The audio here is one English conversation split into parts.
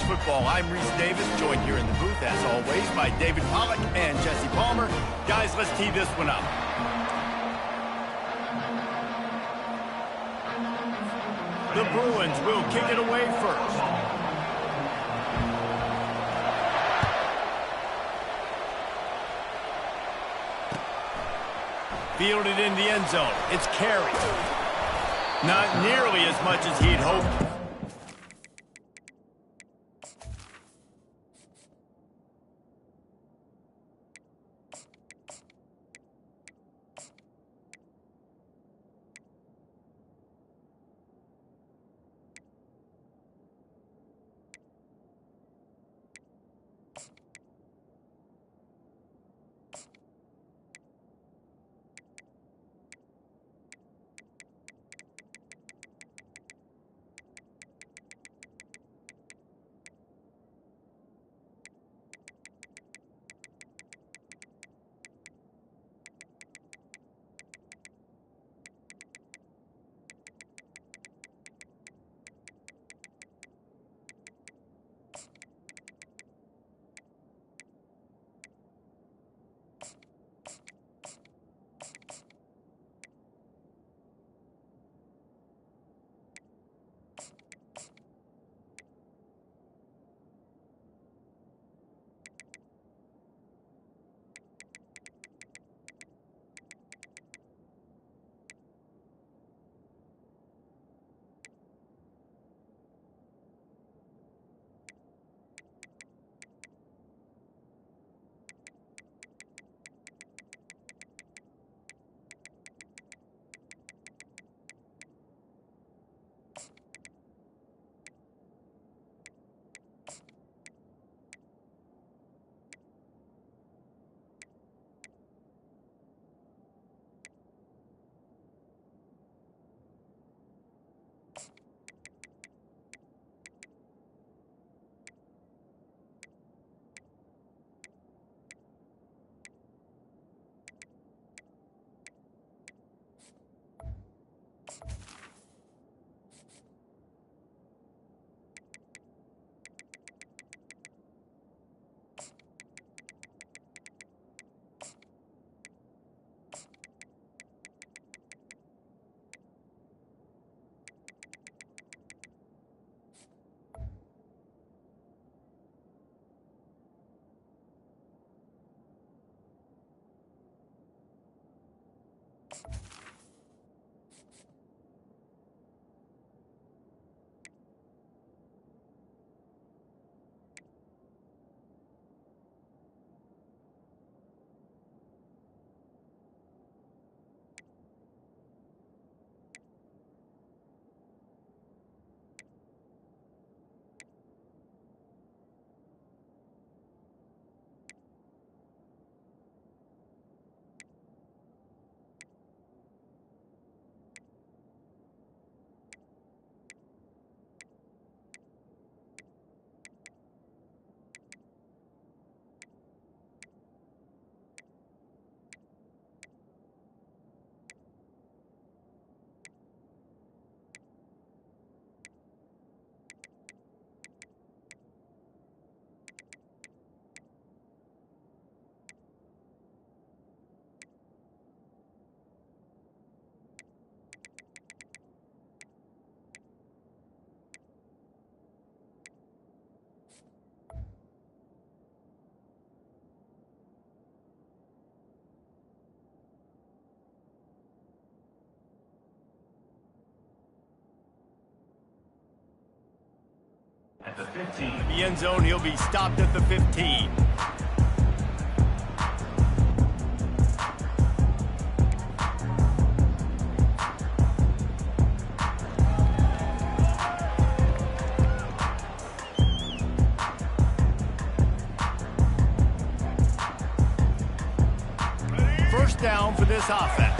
football. I'm Reese Davis, joined here in the booth, as always, by David Pollack and Jesse Palmer. Guys, let's tee this one up. The Bruins will kick it away first. Fielded in the end zone. It's carried. Not nearly as much as he'd hoped. At the 15. In the end zone, he'll be stopped at the 15. First down for this offense.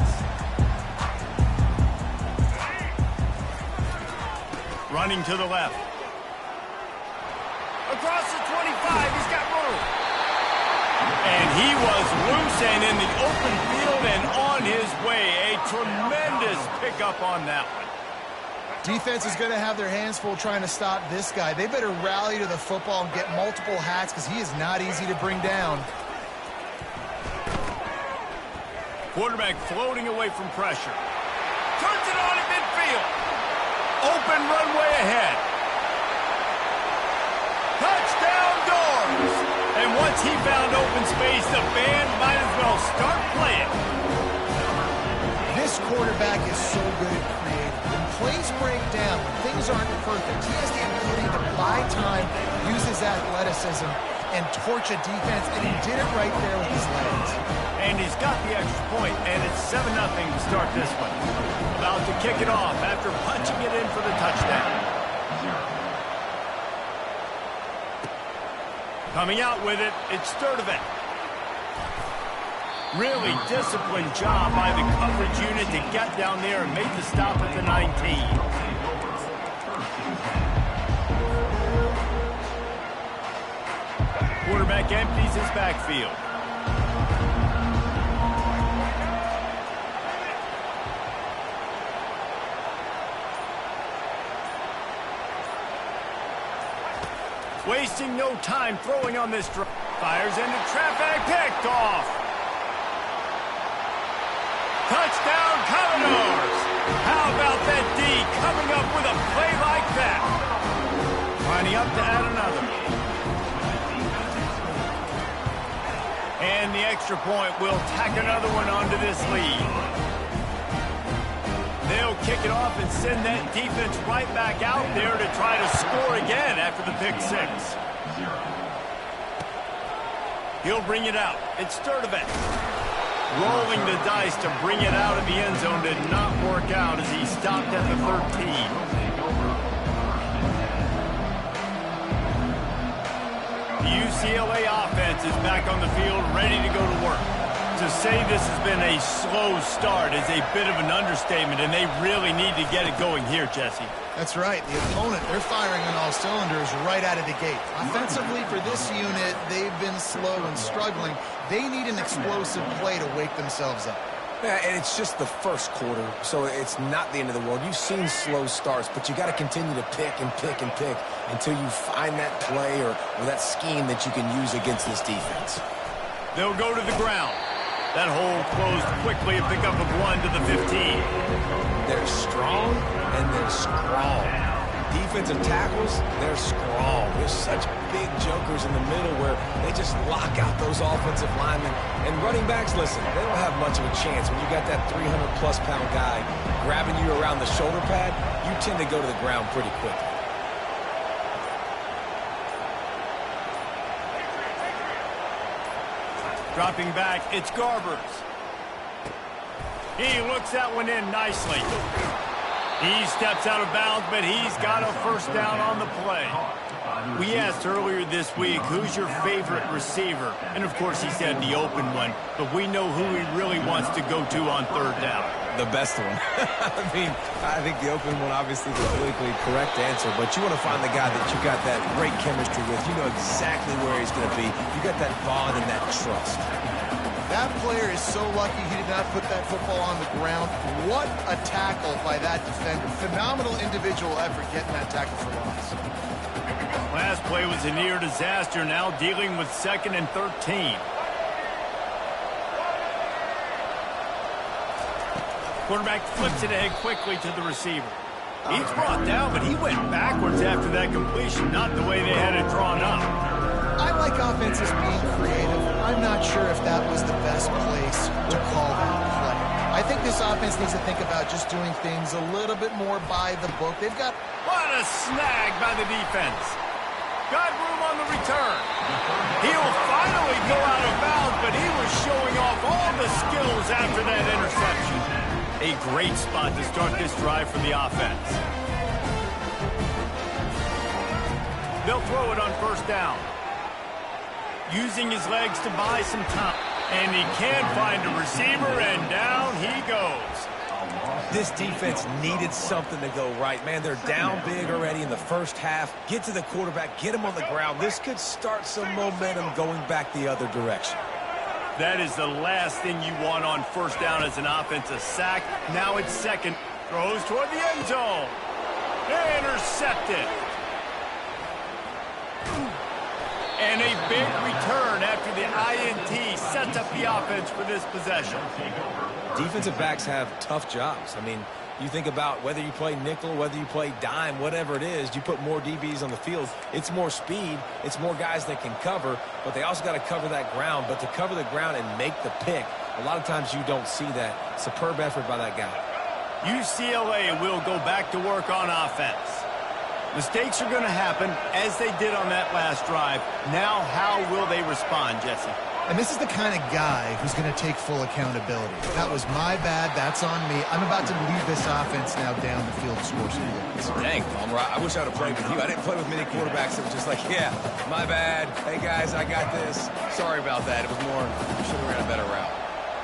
Running to the left. Across the 25, he's got room. And he was loose and in the open field and on his way. A tremendous pickup on that one. Defense is going to have their hands full trying to stop this guy. They better rally to the football and get multiple hats because he is not easy to bring down. Quarterback floating away from pressure. Turns it on in midfield. Open runway ahead. Touchdown doors. And once he found open space, the band might as well start playing. This quarterback is so good at creating. When plays break down, when things aren't perfect, he has the ability to buy time, use his athleticism, and torch a defense, and he did it right there with his legs. And he's got the extra point, and it's 7-0 to start this one. About to kick it off after punching it in for the touchdown. Coming out with it, it's Sturdivant. Really disciplined job by the coverage unit to get down there and make the stop at the 19. Quarterback empties his backfield. Wasting no time throwing on this drive. Fires into traffic, picked off. Touchdown, Commodores! How about that D coming up with a play like that? Lining up to add another. And the extra point will tack another one onto this lead. They'll kick it off and send that defense right back out there to try to score again after the pick six. He'll bring it out. It's Sturdivant. Rolling the dice to bring it out of the end zone did not work out as he stopped at the 13. The UCLA offense is back on the field, ready to go to work. To say this has been a slow start is a bit of an understatement, and they really need to get it going here, Jesse. That's right. The opponent, they're firing on all cylinders right out of the gate. Offensively, for this unit, they've been slow and struggling. They need an explosive play to wake themselves up. Yeah, and it's just the first quarter, so it's not the end of the world. You've seen slow starts, but you got to continue to pick and pick and pick until you find that play or that scheme that you can use against this defense. They'll go to the ground. That hole closed quickly, a pickup of 1 to the 15. They're strong and they're strong. Defensive tackles, they're strong. There's such big jokers in the middle where they just lock out those offensive linemen. And running backs, listen, they don't have much of a chance. When you got that 300-plus pound guy grabbing you around the shoulder pad, you tend to go to the ground pretty quickly. Dropping back, it's Garbers. He looks that one in nicely. He steps out of bounds, but he's got a first down on the play. We asked earlier this week, who's your favorite receiver? And, of course, he said the open one, but we know who he really wants to go to on third down. The best one. I think the open one, obviously, the politically correct answer, but you want to find the guy that you got that great chemistry with. You know exactly where he's going to be. You got that bond and that trust. That player is so lucky he did not put that football on the ground. What a tackle by that defender. Phenomenal individual effort getting that tackle for loss. Last play was a near disaster, now dealing with 2nd and 13. Quarterback flips it ahead quickly to the receiver. He's brought down, but he went backwards after that completion, not the way they had it drawn up. I like offenses being creative. I'm not sure if that was the best place to call that play. I think this offense needs to think about just doing things a little bit more by the book. They've got... What a snag by the defense. Got room on the return. He'll finally go out of bounds, but he was showing off all the skills after that interception. A great spot to start this drive for the offense. They'll throw it on first down. Using his legs to buy some time. And he can't find a receiver, and down he goes. This defense needed something to go right. Man, they're down big already in the first half. Get to the quarterback, get him on the ground. This could start some momentum going back the other direction. That is the last thing you want on first down as an offense, a sack. Now it's second. Throws toward the end zone. Intercepted. And a big return after the INT sets up the offense for this possession. Defensive backs have tough jobs. I mean, you think about whether you play nickel, whether you play dime, whatever it is, you put more DBs on the field. It's more speed. It's more guys that can cover, but they also got to cover that ground. But to cover the ground and make the pick, a lot of times you don't see that. Superb effort by that guy. UCLA will go back to work on offense. Mistakes are going to happen, as they did on that last drive. Now, how will they respond, Jesse? And this is the kind of guy who's going to take full accountability. That was my bad. That's on me. I'm about to lead this offense now down the field to score some goals. Dang, Palmer, I wish I would have played with you. I didn't play with many quarterbacks that were just like, yeah, my bad. Hey, guys, I got this. Sorry about that. It was more, we should have ran a better route.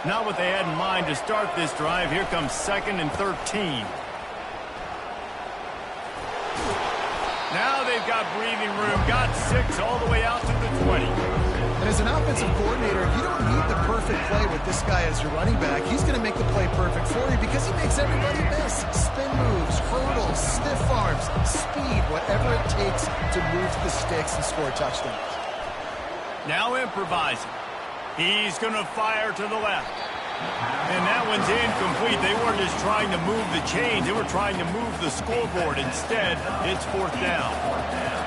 Not what they had in mind to start this drive. Here comes 2nd and 13. Now they've got breathing room. Got 6 all the way out to the 20. And as an offensive coordinator, you don't need the perfect play with this guy as your running back. He's going to make the play perfect for you because he makes everybody miss. Spin moves, hurdles, stiff arms, speed, whatever it takes to move to the sticks and score touchdowns. Now improvising. He's going to fire to the left. And that one's incomplete. They weren't just trying to move the chains. They were trying to move the scoreboard. Instead, it's 4th down.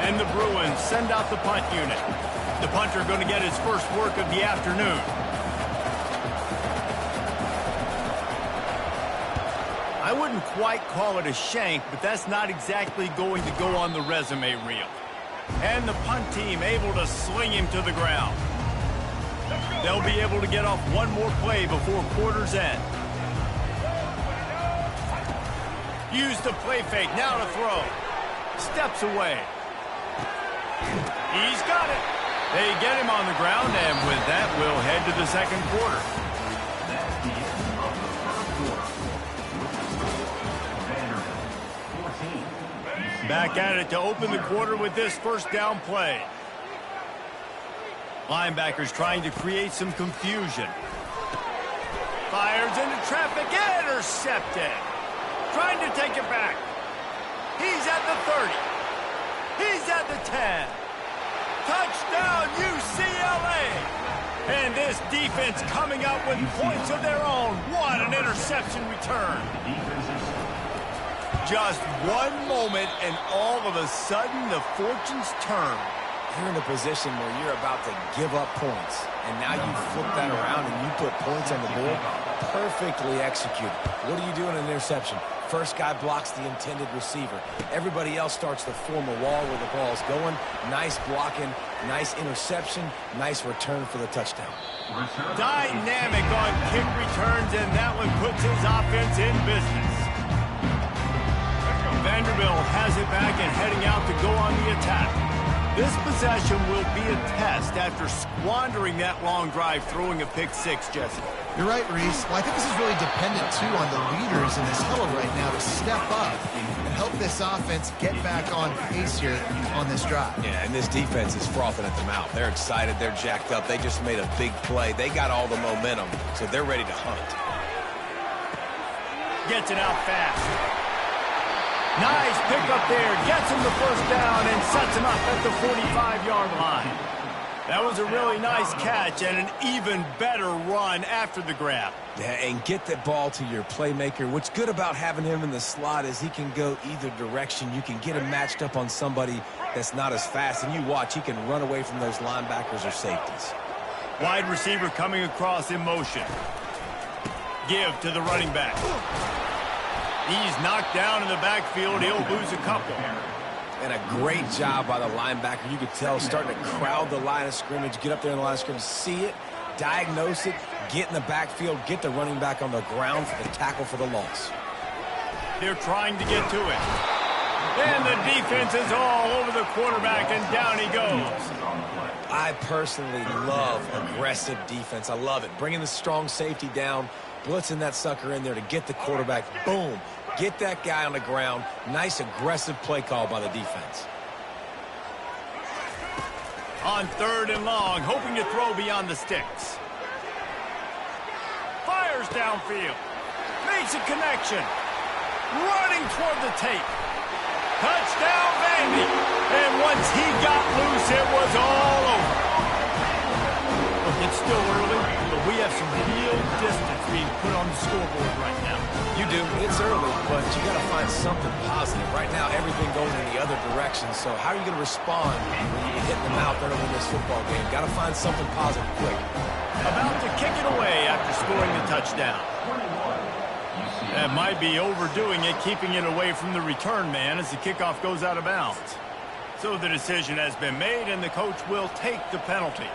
And the Bruins send out the punt unit. The punter going to get his first work of the afternoon. I wouldn't quite call it a shank, but that's not exactly going to go on the resume reel. And the punt team able to sling him to the ground. They'll be able to get off one more play before quarter's end. Use the play fake, now to throw. Steps away. He's got it. They get him on the ground, and with that, we'll head to the 2nd quarter. Back at it to open the quarter with this 1st down play. Linebackers trying to create some confusion. Fires into traffic, intercepted. Trying to take it back. He's at the 30. He's at the 10. Touchdown, UCLA! And this defense coming up with points of their own. What an interception return. Just one moment, and all of a sudden, the fortunes turn. You're in a position where you're about to give up points, and now you flip that around and you put points on the board. Perfectly executed. What do you do in an interception? First guy blocks the intended receiver. Everybody else starts to form a wall where the ball's going. Nice blocking, nice interception, nice return for the touchdown. Dynamic on kick returns, and that one puts his offense in business. Vanderbilt has it back and heading out to go on the attack. This possession will be a test after squandering that long drive, throwing a pick-6, Jesse. You're right, Reese. Well, I think this is really dependent, too, on the leaders in this huddle right now to step up and help this offense get back on pace here on this drive. Yeah, and this defense is frothing at the mouth. They're excited. They're jacked up. They just made a big play. They got all the momentum, so they're ready to hunt. Gets it out fast. Nice pick up there, gets him the 1st down and sets him up at the 45-yard line. That was a really nice catch and an even better run after the grab. Yeah, and get the ball to your playmaker. What's good about having him in the slot is he can go either direction. You can get him matched up on somebody that's not as fast, and you watch, he can run away from those linebackers or safeties. Wide receiver coming across in motion. Give to the running back. He's knocked down in the backfield. He'll lose a couple. And a great job by the linebacker. You could tell starting to crowd the line of scrimmage, get up there in the line of scrimmage, see it, diagnose it, get in the backfield, get the running back on the ground for the tackle for the loss. They're trying to get to it. And the defense is all over the quarterback, and down he goes. I personally love aggressive defense. I love it. Bringing the strong safety down, blitzing that sucker in there to get the quarterback. Boom. Get that guy on the ground. Nice aggressive play call by the defense. On 3rd and long, hoping to throw beyond the sticks. Fires downfield. Makes a connection. Running toward the tape. Touchdown, Vandy. And once he got loose, it was all over. Look, it's still early, but we have some real distance being put on the scoreboard right now. You do. It's early, but you got to find something positive. Right now, everything going in the other direction. So how are you going to respond when you hit the mouth early in this football game? Got to find something positive quick. About to kick it away after scoring the touchdown. That might be overdoing it, keeping it away from the return man as the kickoff goes out of bounds. So the decision has been made, and the coach will take the penalty.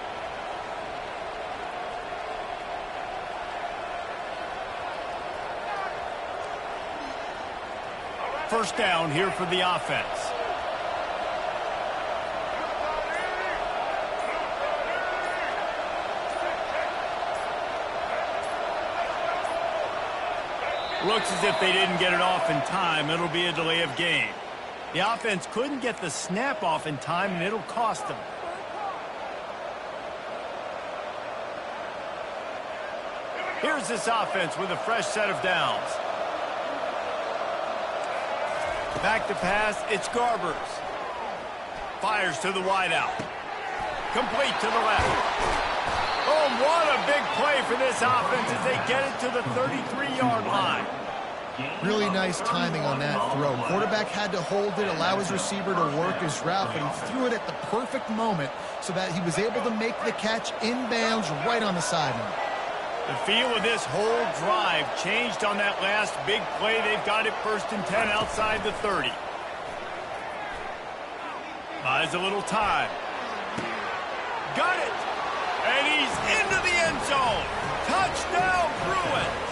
First down here for the offense. Looks as if they didn't get it off in time. It'll be a delay of game. The offense couldn't get the snap off in time, and it'll cost them. Here's this offense with a fresh set of downs. Back to pass, it's Garbers. Fires to the wideout. Complete to the left. Oh, what a big play for this offense as they get it to the 33-yard line. Really nice timing on that throw. Quarterback had to hold it, allow his receiver to work his route, but he threw it at the perfect moment so that he was able to make the catch inbounds right on the sideline. The feel of this whole drive changed on that last big play. They've got it 1st and 10 outside the 30. Buys a little time. Got it! And he's into the end zone. Touchdown, Bruins!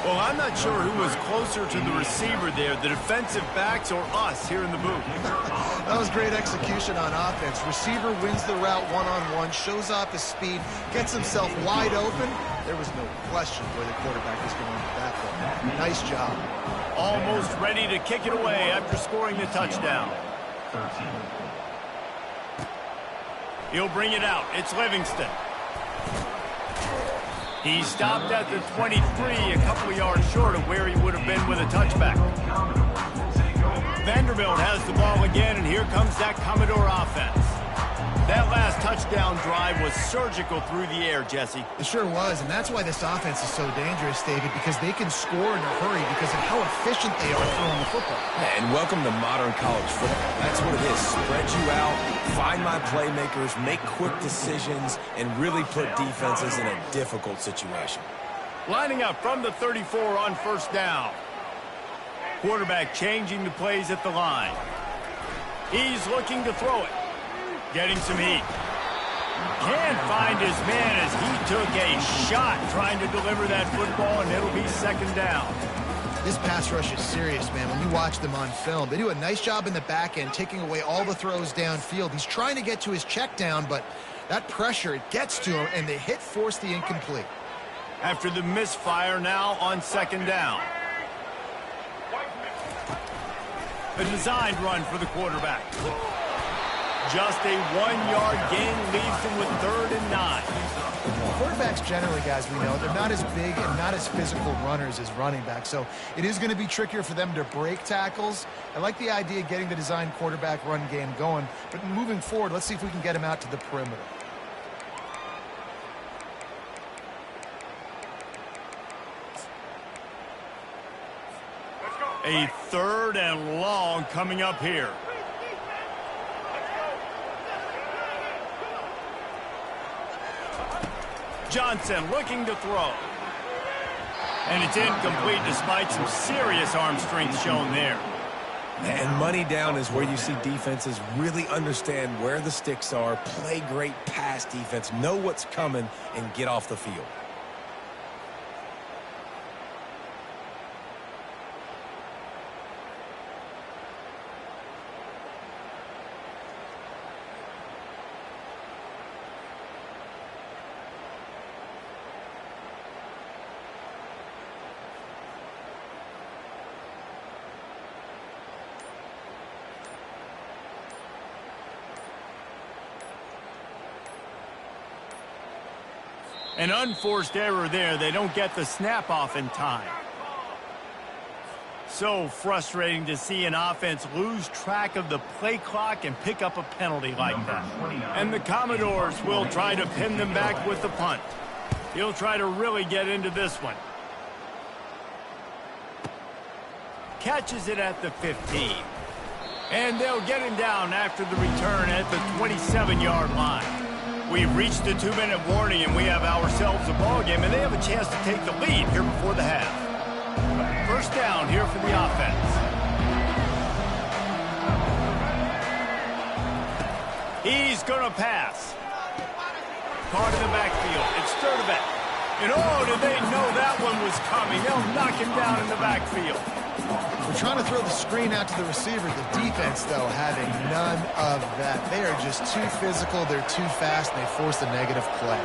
Well, I'm not sure who was closer to the receiver there, the defensive backs or us here in the booth. That was great execution on offense. Receiver wins the route one-on-one, shows off his speed, gets himself wide open. There was no question where the quarterback was going with that ball. Nice job. Almost ready to kick it away after scoring the touchdown. He'll bring it out. It's Livingston. He stopped at the 23, a couple of yards short of where he would have been with a touchback. Vanderbilt has the ball again, and here comes that Commodore offense. That last touchdown drive was surgical through the air, Jesse. It sure was, and that's why this offense is so dangerous, David, because they can score in a hurry because of how efficient they are throwing the football. And welcome to modern college football. That's what it is. Spread you out, find my playmakers, make quick decisions, and really put defenses in a difficult situation. Lining up from the 34 on first down. Quarterback changing the plays at the line. He's looking to throw it. Getting some heat. Can't find his man as he took a shot trying to deliver that football, and it'll be 2nd down. This pass rush is serious, man. When you watch them on film, they do a nice job in the back end, taking away all the throws downfield. He's trying to get to his check down, but that pressure, it gets to him, and the hit forced the incomplete. After the misfire, now on 2nd down. A designed run for the quarterback. Just a 1-yard gain leaves him with 3rd and 9. Quarterbacks generally, guys, we know, they're not as big and not as physical runners as running backs, so it is going to be trickier for them to break tackles. I like the idea of getting the design quarterback run game going, but moving forward, let's see if we can get him out to the perimeter. A 3rd and long coming up here. Johnson looking to throw. And it's incomplete despite some serious arm strength shown there. And money down is where you see defenses really understand where the sticks are, play great pass defense, know what's coming, and get off the field. An unforced error there. They don't get the snap off in time. so frustrating to see an offense lose track of the play clock and pick up a penalty like that. And the Commodores will try to pin them back with the punt. He'll try to really get into this one. Catches it at the 15. And they'll get him down after the return at the 27-yard line. We've reached the 2-minute warning, and we have ourselves a ball game, and they have a chance to take the lead here before the half. First down here for the offense. He's going to pass. Caught in the backfield. It's Sturdivant. And oh, did they know that one was coming? They'll knock him down in the backfield. We're trying to throw the screen out to the receiver. The defense, though, having none of that. They are just too physical. They're too fast, and they force a negative play.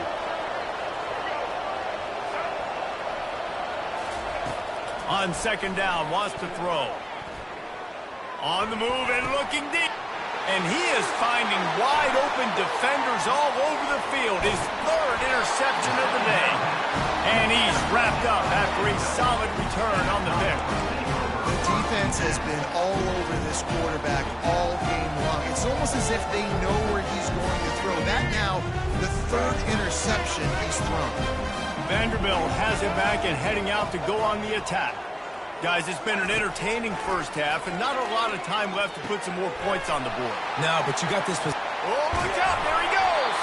On second down, wants to throw. On the move and looking deep. And he is finding wide open defenders all over the field. His third interception of the day. And he's wrapped up after a solid return on the pick. The defense has been all over this quarterback all game long. It's almost as if they know where he's going to throw. That now, the third interception he's thrown. Vanderbilt has it back and heading out to go on the attack. Guys, it's been an entertaining first half and not a lot of time left to put some more points on the board. No, but you got this. Oh, look out. There he goes.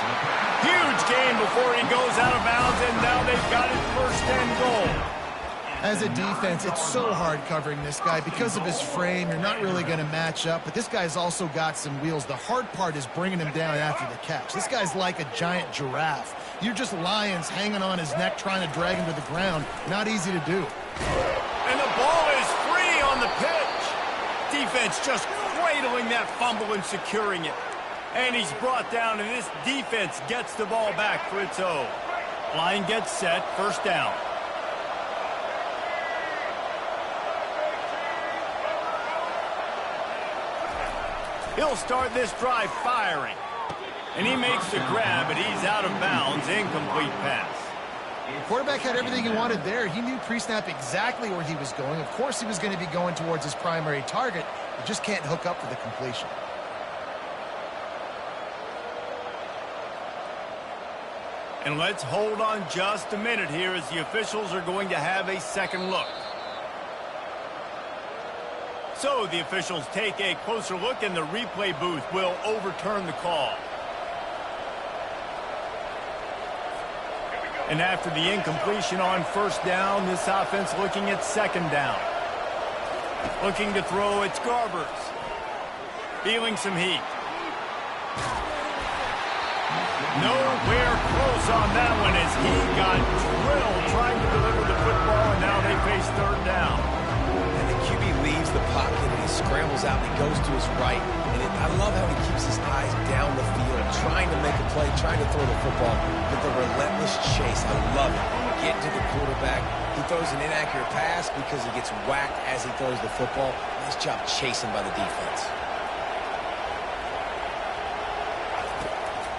Huge gain before he goes out of bounds, and now they've got it first and goal. As a defense, it's so hard covering this guy. Because of his frame, you're not really going to match up, but this guy's also got some wheels. The hard part is bringing him down after the catch. This guy's like a giant giraffe. You're just lions hanging on his neck trying to drag him to the ground. Not easy to do. And the ball is free on the pitch. Defense just cradling that fumble and securing it. And he's brought down, and this defense gets the ball back for its own. Line gets set, first down. He'll start this drive firing. And he makes the grab, but he's out of bounds. Incomplete pass. The quarterback had everything he wanted there. He knew pre-snap exactly where he was going. Of course he was going to be going towards his primary target. He just can't hook up for the completion. And let's hold on just a minute here as the officials are going to have a second look. So the officials take a closer look, and the replay booth will overturn the call. And after the incompletion on first down, this offense looking at second down. Looking to throw, it's Garbers. Feeling some heat. Nowhere close on that one as he got drilled trying to deliver the football, and now they face third down. And the QB leaves the pocket, and he scrambles out, and he goes to his right. And I love how he keeps his eyes down the field, trying to make a play, trying to throw the football, but the relentless chase, I love it. Getting to the quarterback. He throws an inaccurate pass because he gets whacked as he throws the football. Nice job chasing by the defense.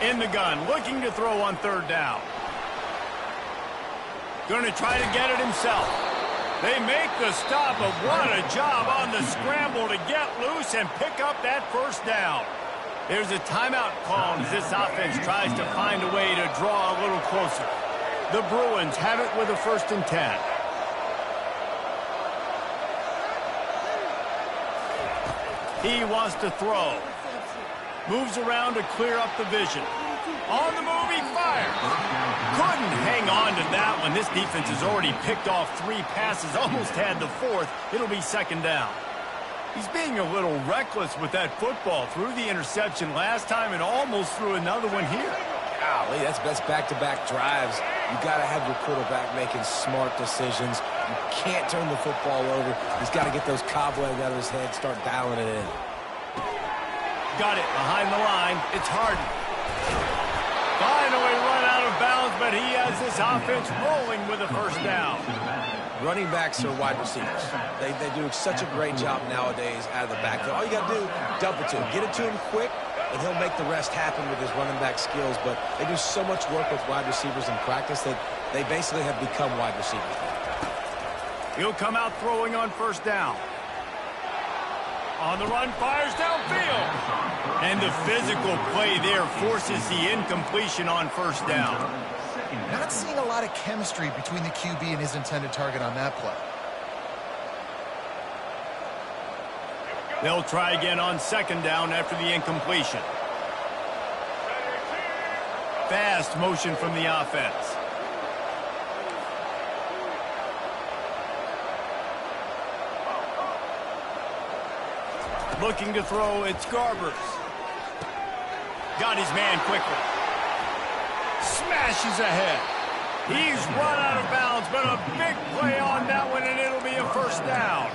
In the gun, looking to throw on third down. Going to try to get it himself. They make the stop, but what a job on the scramble to get loose and pick up that first down. There's a timeout called as this offense tries to find a way to draw a little closer. The Bruins have it with a 1st and 10. He wants to throw. Moves around to clear up the vision. On the move, he fires. Couldn't hang on to that one. This defense has already picked off 3 passes, almost had the 4th. It'll be second down. He's being a little reckless with that football. Threw the interception last time and almost threw another one here. Golly, that's back-to-back drives. You got to have your quarterback making smart decisions. You can't turn the football over. He's got to get those cobwebs out of his head, start dialing it in. Got it behind the line. It's Harden. Finally run out of bounds, but he has this offense rolling with a first down. Running backs are wide receivers. They do such a great job nowadays out of the backfield. All you got to do, dump it to him. Get it to him quick, and he'll make the rest happen with his running back skills. But they do so much work with wide receivers in practice that they basically have become wide receivers. He'll come out throwing on first down. On the run, fires downfield. And the physical play there forces the incompletion on first down. Not seeing a lot of chemistry between the QB and his intended target on that play. They'll try again on second down after the incompletion. Fast motion from the offense. Looking to throw, it's Garbers. Got his man quickly. Smashes ahead. He's run out of bounds, but a big play on that one, and it'll be a first down.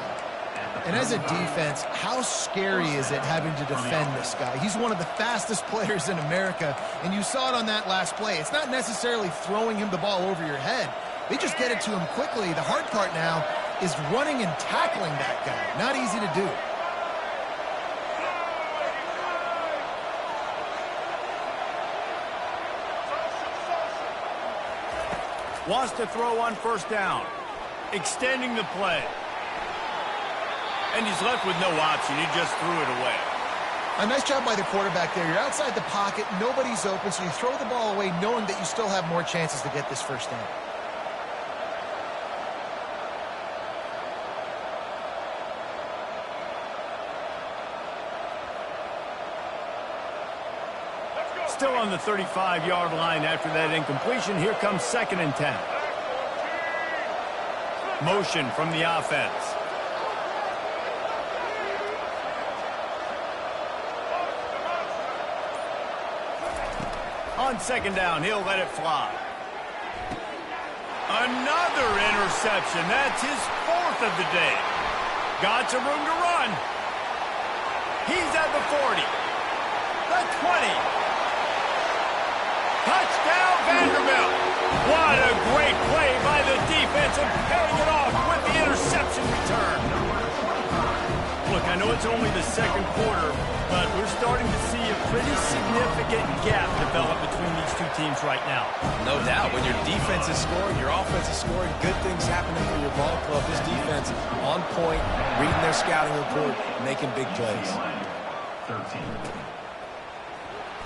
And as a defense, how scary is it having to defend this guy? He's one of the fastest players in America, and you saw it on that last play. It's not necessarily throwing him the ball over your head. They just get it to him quickly. The hard part now is running and tackling that guy. Not easy to do. Wants to throw on first down. Extending the play. And he's left with no option. He just threw it away. A nice job by the quarterback there. You're outside the pocket. Nobody's open, so you throw the ball away knowing that you still have more chances to get this first down. Still on the 35-yard line after that incompletion. Here comes 2nd and 10. Motion from the offense. On second down, he'll let it fly. Another interception. That's his 4th of the day. Got some room to run. He's at the 40. The 20. Touchdown, Vanderbilt. What a great play by the defense and paying it off with the interception return. Look, I know it's only the second quarter, but we're starting to see a pretty significant gap develop between these two teams right now. No doubt. When your defense is scoring, your offense is scoring, good things happening for your ball club. This defense on point, reading their scouting report, making big plays.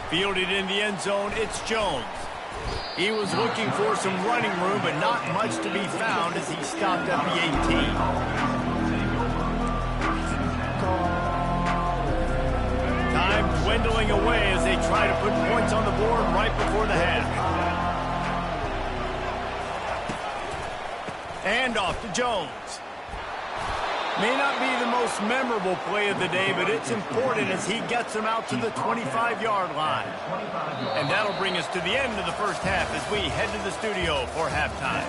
Fielded in the end zone, it's Jones. He was looking for some running room, but not much to be found as he stopped at the 18. Time dwindling away as they try to put points on the board right before the half. And off to Jones. May not be the most memorable play of the day, but it's important as he gets them out to the 25-yard line. And that'll bring us to the end of the first half as we head to the studio for halftime.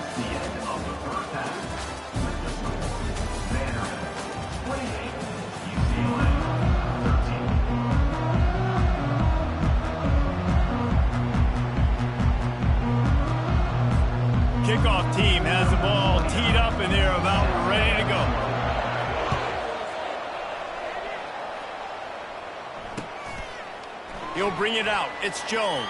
Kickoff team has the ball teed up and they're about ready to go. He'll bring it out. It's Jones.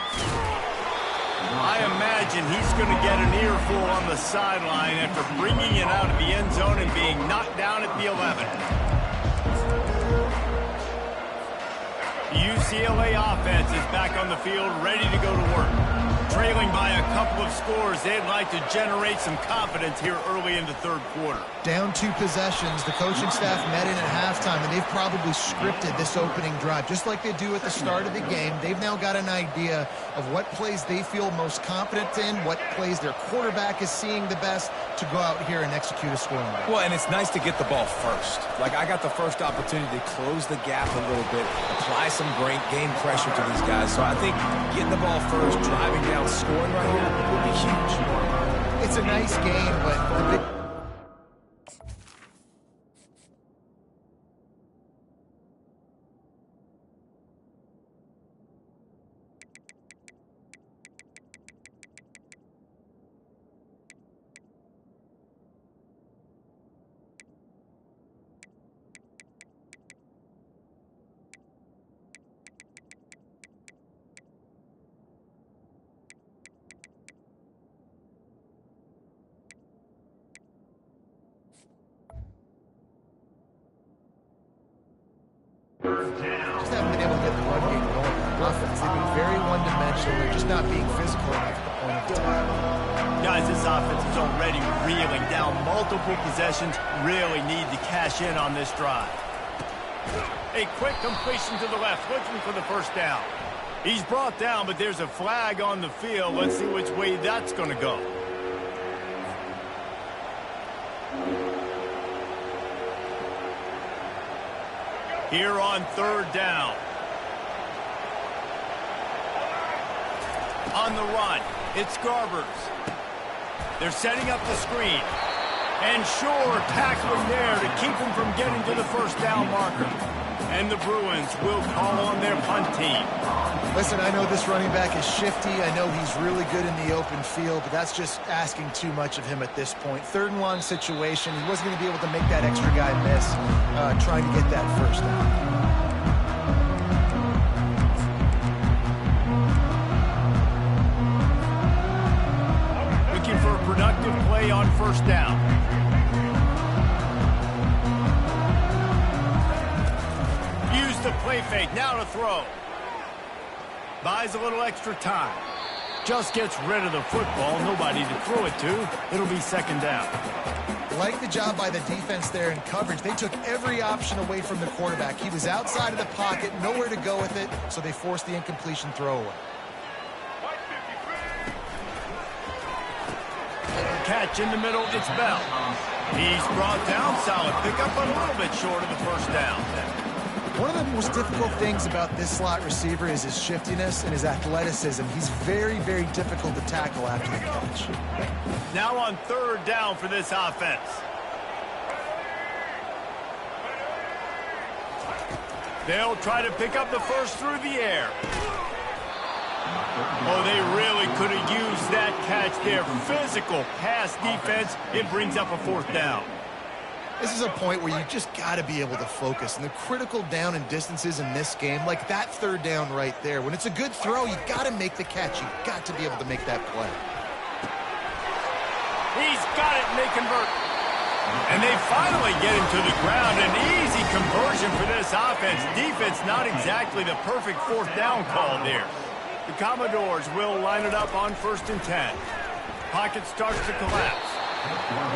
I imagine he's going to get an earful on the sideline after bringing it out of the end zone and being knocked down at the 11. The UCLA offense is back on the field, ready to go to work. Trailing by a couple of scores, they'd like to generate some confidence here early in the third quarter. Down 2 possessions, the coaching staff met in at halftime, and they've probably scripted this opening drive. Just like they do at the start of the game, they've now got an idea of what plays they feel most confident in, what plays their quarterback is seeing the best to go out here and execute a scoring drive. Well, and it's nice to get the ball first. Like, I got the first opportunity to close the gap a little bit, apply some great game pressure to these guys. So I think getting the ball first, driving down, scoring right here would be huge. It's a nice game, but the big... get the run game going on offense. They've been very one-dimensional. They're just not being physical enough at the point of attack. Guys, this offense is already reeling down multiple possessions. Really need to cash in on this drive. A quick completion to the left, looking for the first down. He's brought down, but there's a flag on the field. Let's see which way that's going to go. Here on third down. On the run, it's Garbers. They're setting up the screen. And sure, tackling there to keep him from getting to the first down marker. And the Bruins will call on their punt team. Listen, I know this running back is shifty. I know he's really good in the open field, but that's just asking too much of him at this point. 3rd and 1 situation. He wasn't going to be able to make that extra guy miss trying to get that first down. Looking for a productive play on first down. Use the play fake, now to throw. Buys a little extra time. Just gets rid of the football. Nobody to throw it to. It'll be 2nd down. Like the job by the defense there in coverage. They took every option away from the quarterback. He was outside of the pocket, nowhere to go with it, so they forced the incompletion throwaway. Catch in the middle, it's Bell. He's brought down, solid pickup, but a little bit short of the first down. One of the most difficult things about this slot receiver is his shiftiness and his athleticism. He's very, very difficult to tackle after the catch. Now on 3rd down for this offense. They'll try to pick up the first through the air. Oh, they really could have used that catch there. Physical pass defense. It brings up a 4th down. This is a point where you just got to be able to focus. And the critical down and distances in this game, like that 3rd down right there, when it's a good throw, you got to make the catch. You got to be able to make that play. He's got it, and they convert. And they finally get him to the ground. An easy conversion for this offense. Defense not exactly the perfect 4th down call there. The Commodores will line it up on 1st and 10. Pocket starts to collapse.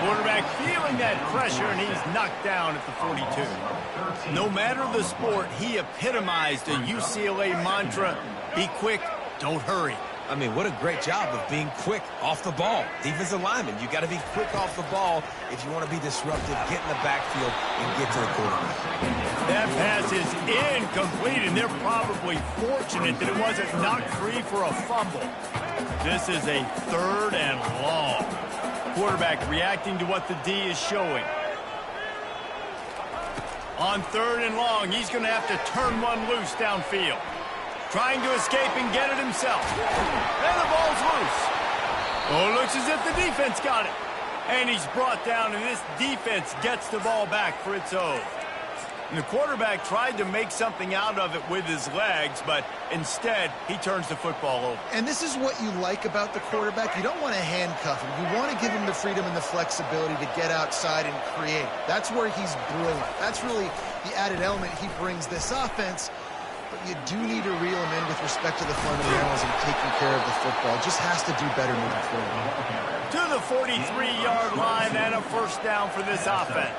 Quarterback feeling that pressure, and he's knocked down at the 42. No matter the sport, he epitomized a UCLA mantra, be quick, don't hurry. I mean, what a great job of being quick off the ball. Defensive lineman, you got to be quick off the ball if you want to be disruptive, get in the backfield, and get to the quarterback. That pass is incomplete, and they're probably fortunate that it wasn't knocked free for a fumble. This is a 3rd and long. Quarterback reacting to what the D is showing. On 3rd and long, he's going to have to turn one loose downfield. Trying to escape and get it himself. And the ball's loose. Oh, it looks as if the defense got it. And he's brought down, and this defense gets the ball back for its own. And the quarterback tried to make something out of it with his legs, but instead, he turns the football over. And this is what you like about the quarterback. You don't want to handcuff him. You want to give him the freedom and the flexibility to get outside and create. That's where he's brilliant. That's really the added element he brings this offense. But you do need to reel him in with respect to the fundamentals and taking care of the football. Just has to do better moving forward. To the 43-yard line and a first down for this offense.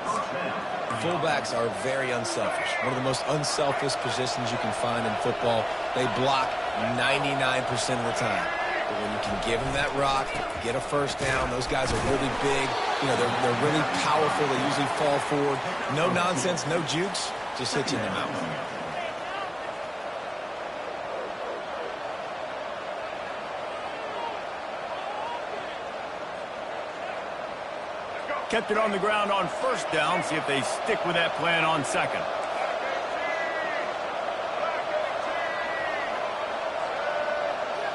Fullbacks are very unselfish. One of the most unselfish positions you can find in football. They block 99% of the time. But when you can give them that rock, get a first down, those guys are really big. You know, they're really powerful. They usually fall forward. No nonsense, no jukes, just hit you in the mouth. Kept it on the ground on first down. See if they stick with that plan on 2nd.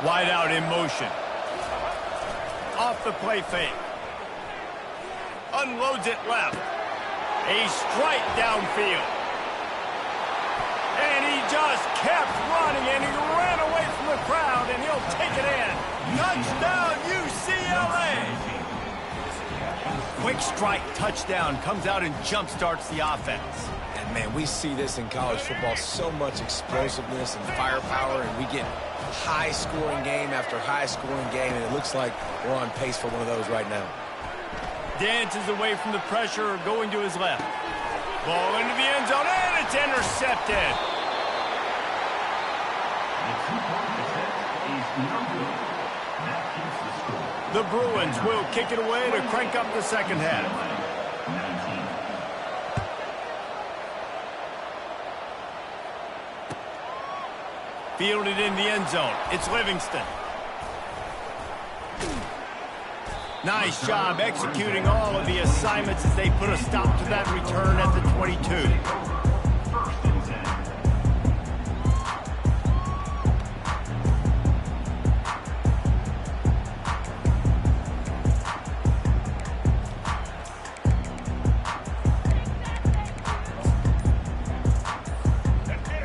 Wide out in motion. Off the play fake. Unloads it left. A strike downfield. And he just kept running, and he ran away from the crowd, and he'll take it in. Touchdown, UCLA! Quick strike touchdown comes out and jump starts the offense. And, man, we see this in college football, so much explosiveness and firepower, and we get high-scoring game after high-scoring game, and it looks like we're on pace for one of those right now. Dances away from the pressure, going to his left. Ball into the end zone, and it's intercepted. The Bruins will kick it away to crank up the second half. Fielded in the end zone. It's Livingston. Nice job executing all of the assignments as they put a stop to that return at the 22.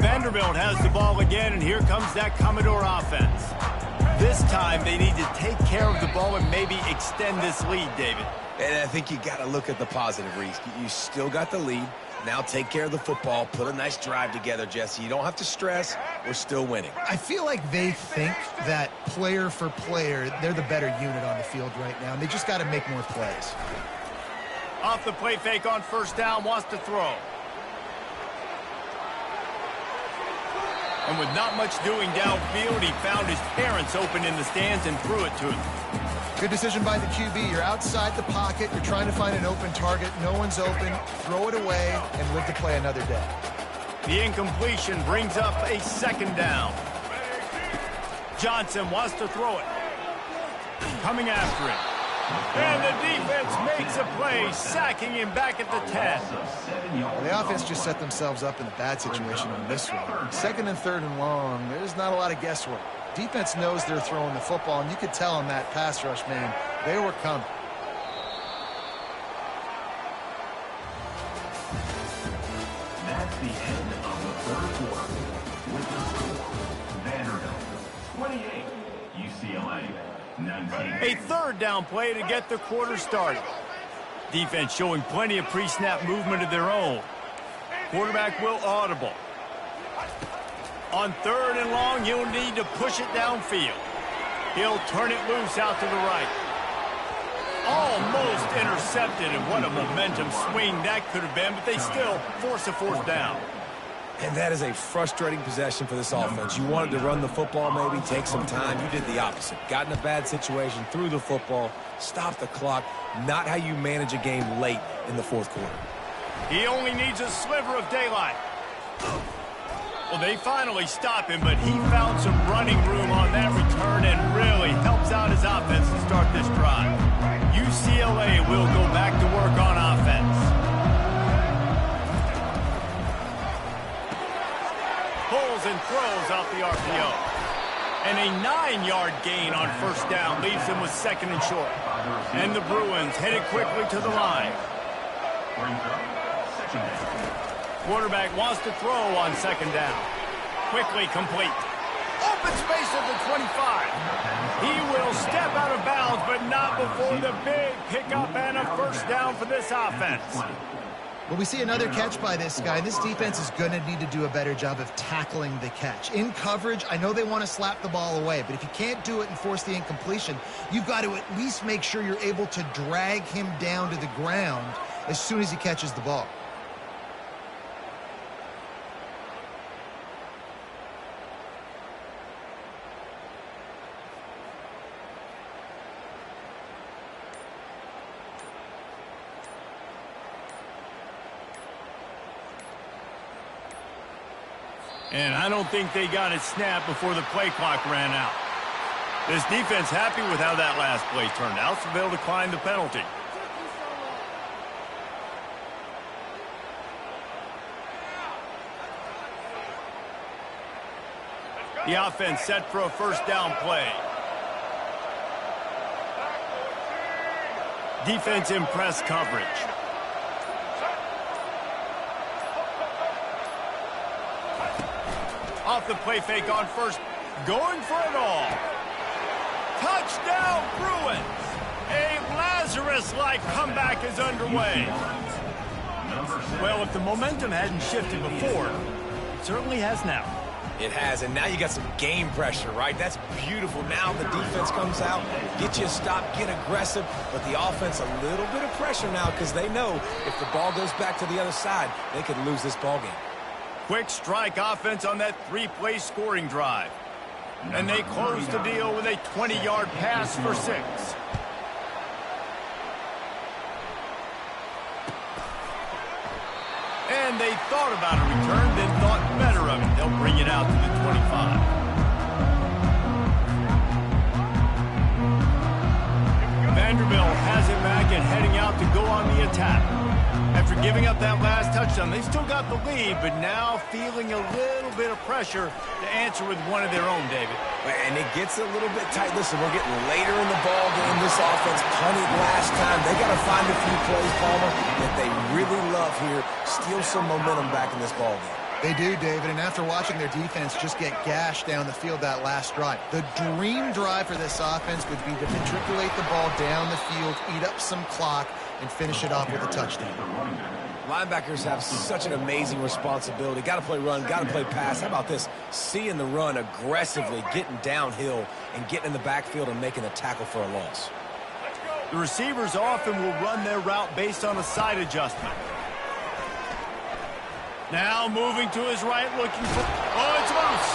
Vanderbilt has the ball again, and here comes that Commodore offense. This time they need to take care of the ball and maybe extend this lead, David. And I think you got to look at the positive, Reese. You still got the lead. Now take care of the football. Put a nice drive together, Jesse. You don't have to stress. We're still winning. I feel like they think that player for player, they're the better unit on the field right now, and they just got to make more plays. Off the play fake on first down, wants to throw. And with not much doing downfield, he found his parents open in the stands and threw it to him. Good decision by the QB. You're outside the pocket. You're trying to find an open target. No one's open. Throw it away and live to play another day. The incompletion brings up a second down. Johnson wants to throw it. Coming after it. And the defense makes a play, sacking him back at the 10. Well, the offense just set themselves up in a bad situation on this one. Second and third and long, there's not a lot of guesswork. Defense knows they're throwing the football, and you could tell in that pass rush, man, they were coming. That's the end of the third quarter. With the score, Vanderbilt 28, UCLA 19. A third down play to get the quarter started. Defense showing plenty of pre-snap movement of their own. Quarterback will audible. On third and long, he'll need to push it downfield. He'll turn it loose out to the right. Almost intercepted, and what a momentum swing that could have been, but they still force a fourth down. And that is a frustrating possession for this offense. You wanted to run the football, maybe take some time. You did the opposite. Got in a bad situation, threw the football, stopped the clock. Not how you manage a game late in the fourth quarter. He only needs a sliver of daylight. Well, they finally stop him, but he found some running room on that return and really helps out his offense to start this drive. UCLA will go back to work on offense. Pulls and throws off the RPO. And a 9-yard gain on first down leaves him with second and short. And the Bruins headed quickly to the line. Quarterback wants to throw on second down. Quickly complete. Open space at the 25. He will step out of bounds, but not before the big pickup and a first down for this offense. Well, we see another catch by this guy. This defense is going to need to do a better job of tackling the catch. In coverage, I know they want to slap the ball away, but if you can't do it and force the incompletion, you've got to at least make sure you're able to drag him down to the ground as soon as he catches the ball. And I don't think they got it snapped before the play clock ran out. This defense happy with how that last play turned out, so they'll decline the penalty. The offense set for a first down play. Defense in press coverage. Off the play fake on first. Going for it all. Touchdown, Bruins. A Lazarus-like comeback is underway. Well, if the momentum hadn't shifted before, it certainly has now. It has, and now you got some game pressure, right? That's beautiful. Now the defense comes out, get you a stop, get aggressive, but the offense a little bit of pressure now because they know if the ball goes back to the other side, they could lose this ball game. Quick strike offense on that three-play scoring drive. And they close the deal with a 20-yard pass for 6. And they thought about a return, then thought better of it. They'll bring it out to the 25. Vanderbilt has it back and heading out to go on the attack. After giving up that last touchdown, they've still got the lead, but now feeling a little bit of pressure to answer with one of their own, David. And it gets a little bit tight. Listen, we're getting later in the ball game. This offense punted last time. They got to find a few plays, Palmer, that they really love here. Steal some momentum back in this ball game. They do, David, and after watching their defense just get gashed down the field that last drive, the dream drive for this offense would be to matriculate the ball down the field, eat up some clock, and finish it off with a touchdown. Linebackers have such an amazing responsibility. Got to play run, got to play pass. How about this? Seeing the run aggressively, getting downhill, and getting in the backfield and making a tackle for a loss. The receivers often will run their route based on a side adjustment. Now moving to his right, looking for... Oh, it's loose!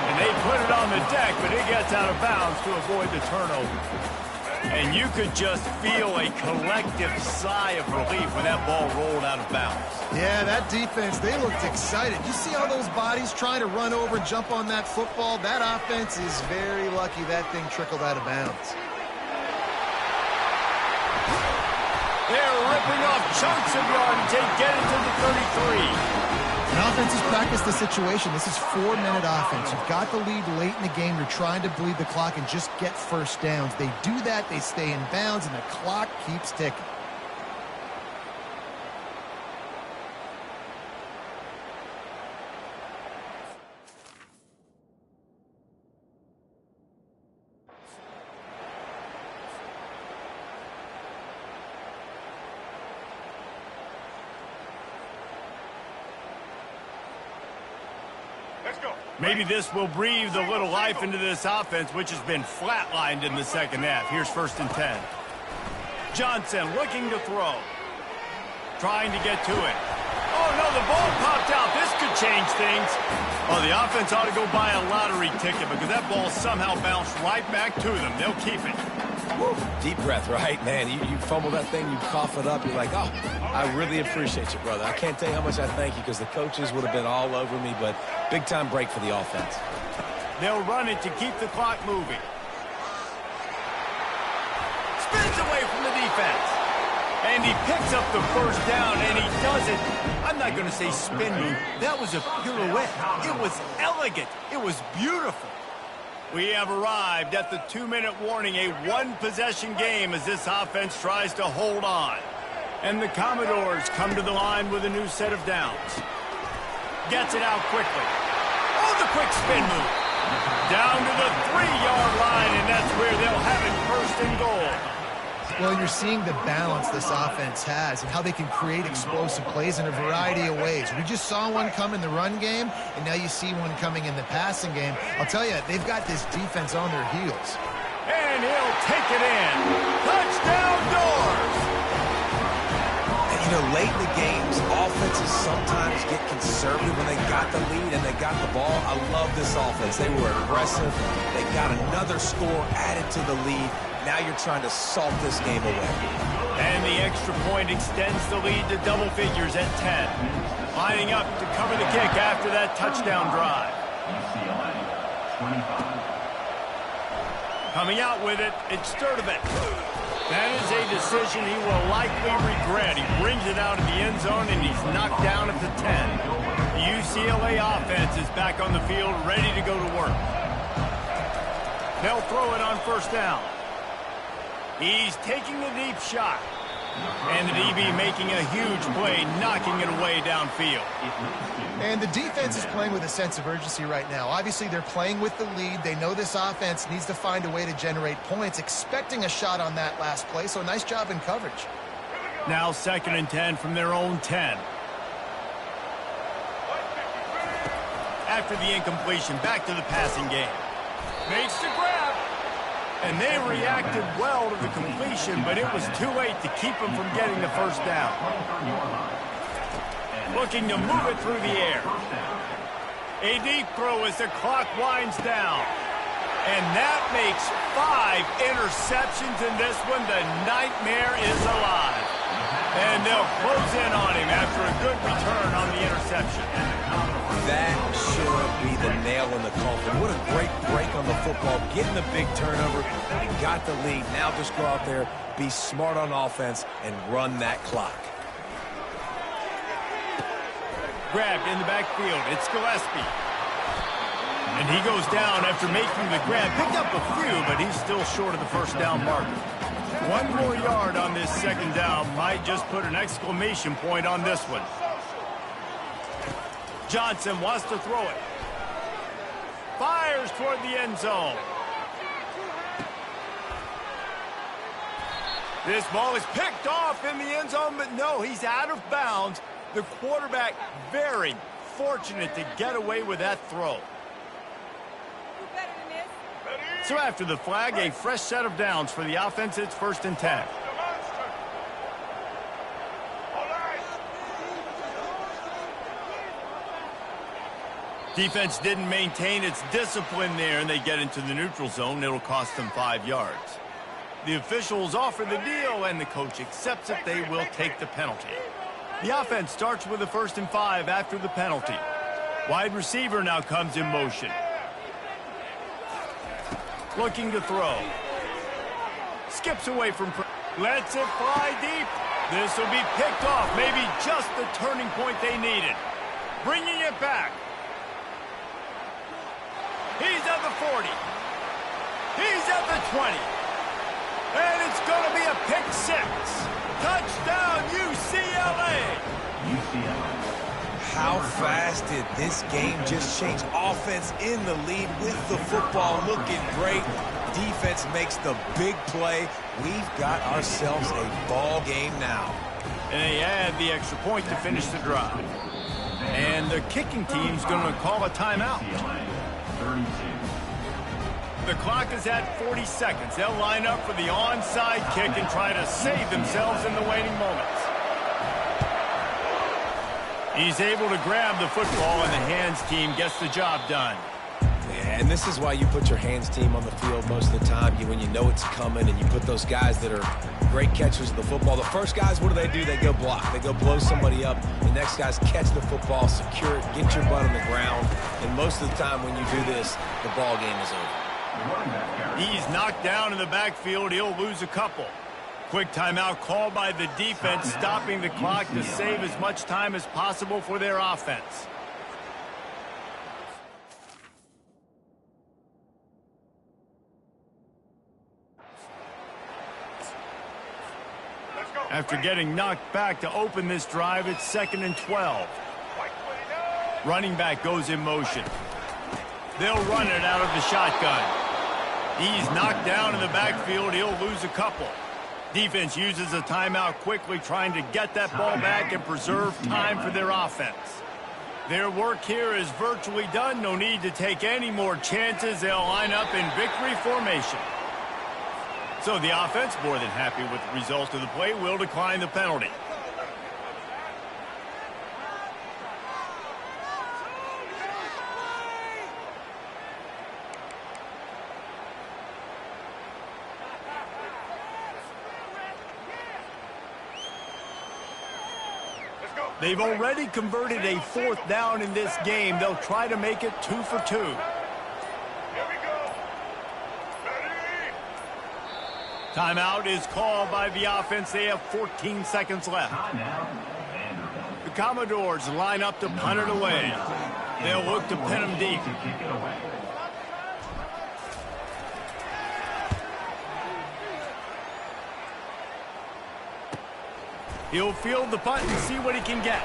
And they put it on the deck, but it gets out of bounds to avoid the turnover. And you could just feel a collective sigh of relief when that ball rolled out of bounds. Yeah, that defense, they looked excited. You see all those bodies trying to run over and jump on that football? That offense is very lucky that thing trickled out of bounds. They're ripping off chunks of yardage. They get it to the 33. An offense has practiced the situation. This is 4-minute offense. You've got the lead late in the game. You're trying to bleed the clock and just get first downs. They do that, they stay in bounds, and the clock keeps ticking. Maybe this will breathe a little life into this offense, which has been flatlined in the second half. Here's 1st and 10. Johnson looking to throw. Trying to get to it. Oh, no, the ball popped out. This could change things. Oh, the offense ought to go buy a lottery ticket because that ball somehow bounced right back to them. They'll keep it. Woo. Deep breath, right, man? You fumble that thing, you cough it up, you're like, oh, I really appreciate you, brother. I can't tell you how much I thank you because the coaches would have been all over me, but big-time break for the offense. They'll run it to keep the clock moving. Spins away from the defense. And he picks up the first down, and he does it. I'm not going to say spin move. That was a pirouette. It was elegant. It was beautiful. We have arrived at the 2-minute warning, a one-possession game as this offense tries to hold on. And the Commodores come to the line with a new set of downs. Gets it out quickly. Oh, the quick spin move. Down to the 3-yard line, and that's where they'll have it 1st and goal. Well, you're seeing the balance this offense has and how they can create explosive plays in a variety of ways. We just saw one come in the run game, and now you see one coming in the passing game. I'll tell you, they've got this defense on their heels. And he'll take it in. Touchdown Doors! And, you know, late in the games, offenses sometimes get conservative when they got the lead and they got the ball. I love this offense. They were aggressive. They got another score added to the lead. Now you're trying to salt this game away. And the extra point extends the lead to double figures at 10. Lining up to cover the kick after that touchdown drive. UCLA 25. Coming out with it, it's Sturdivant. That is a decision he will likely regret. He brings it out of the end zone, and he's knocked down at the 10. The UCLA offense is back on the field, ready to go to work. They'll throw it on 1st down. He's taking the deep shot. And the DB making a huge play, knocking it away downfield. And the defense is playing with a sense of urgency right now. Obviously, they're playing with the lead. They know this offense needs to find a way to generate points, expecting a shot on that last play, so nice job in coverage. Now 2nd and 10 from their own 10. After the incompletion, back to the passing game. Makes the grab. And they reacted well to the completion, but it was too late to keep them from getting the first down. Looking to move it through the air. A deep throw as the clock winds down. And that makes 5 interceptions in this one. The nightmare is alive. And they'll close in on him after a good return on the interception. That should be the nail in the coffin. What a great break on the football. Getting the big turnover and got the lead. Now just go out there, be smart on offense, and run that clock. Grabbed in the backfield. It's Gillespie. And he goes down after making the grab. Picked up a few, but he's still short of the first down marker. 1 more yard on this 2nd down might just put an exclamation point on this one. Johnson wants to throw it. Fires toward the end zone. This ball is picked off in the end zone, but no, he's out of bounds. The quarterback very fortunate to get away with that throw. So after the flag, a fresh set of downs for the offense. It's 1st and 10. Defense didn't maintain its discipline there, and they get into the neutral zone. It'll cost them 5 yards. The officials offer the deal, and the coach accepts it. They will take the penalty. The offense starts with a 1st and 5 after the penalty. Wide receiver now comes in motion. Looking to throw. Skips away from... Lets it fly deep. This will be picked off. Maybe just the turning point they needed. Bringing it back. He's at the 40. He's at the 20. And it's going to be a pick 6. Touchdown, UCLA. How fast did this game just change? Offense in the lead with the football, looking great. Defense makes the big play. We've got ourselves a ball game now. And they add the extra point to finish the drive. And the kicking team's going to call a timeout. The clock is at 40 seconds. They'll line up for the onside kick and try to save themselves in the waiting moments. He's able to grab the football, and the hands team gets the job done. Yeah, and this is why you put your hands team on the field most of the time. When you know it's coming, and you put those guys that are great catchers of the football. The first guys, what do? They go block. They go blow somebody up. The next guys catch the football, secure it, get your butt on the ground. And most of the time when you do this, the ball game is over. He's knocked down in the backfield. He'll lose a couple. Quick timeout called by the defense, stopping the clock to save as much time as possible for their offense. After getting knocked back to open this drive, it's 2nd and 12. Running back goes in motion. They'll run it out of the shotgun. He's knocked down in the backfield. He'll lose a couple. Defense uses a timeout quickly, trying to get that ball back and preserve time for their offense. Their work here is virtually done. No need to take any more chances. They'll line up in victory formation. So the offense, more than happy with the result of the play, will decline the penalty. They've already converted a 4th down in this game. They'll try to make it 2 for 2. Timeout is called by the offense. They have 14 seconds left. The Commodores line up to punt it away. They'll look to pin them deep. He'll field the punt and see what he can get.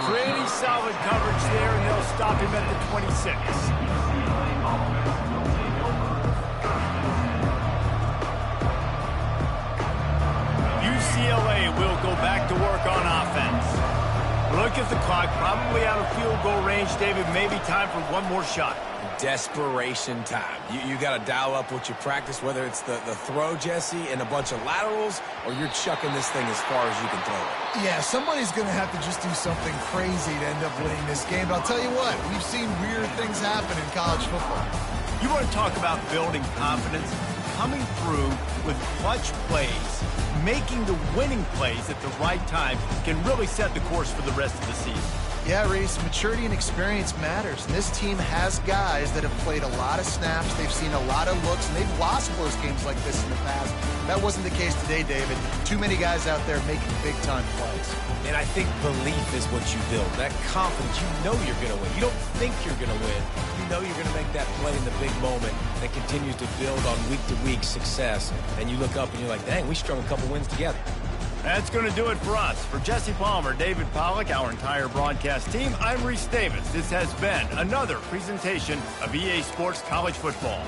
Pretty solid coverage there, and they'll stop him at the 26. UCLA will go back to work on offense. Look at the clock, probably out of field goal range, David. Maybe time for one more shot. Desperation time. You got to dial up what you practice, whether it's the throw, Jesse, and a bunch of laterals, or you're chucking this thing as far as you can throw it. Yeah, somebody's going to have to just do something crazy to end up winning this game. But I'll tell you what, we've seen weird things happen in college football. You want to talk about building confidence? Coming through with clutch plays, making the winning plays at the right time can really set the course for the rest of the season. Yeah, Reese, maturity and experience matters. And this team has guys that have played a lot of snaps. They've seen a lot of looks, and they've lost close games like this in the past. That wasn't the case today, David. Too many guys out there making big-time plays. And I think belief is what you build. That confidence, you know you're going to win. You don't think you're going to win. You know you're going to make that play in the big moment that continues to build on week-to-week success. And you look up and you're like, dang, we strung a couple wins together. That's going to do it for us. For Jesse Palmer, David Pollack, our entire broadcast team, I'm Reese Davis. This has been another presentation of EA Sports College Football.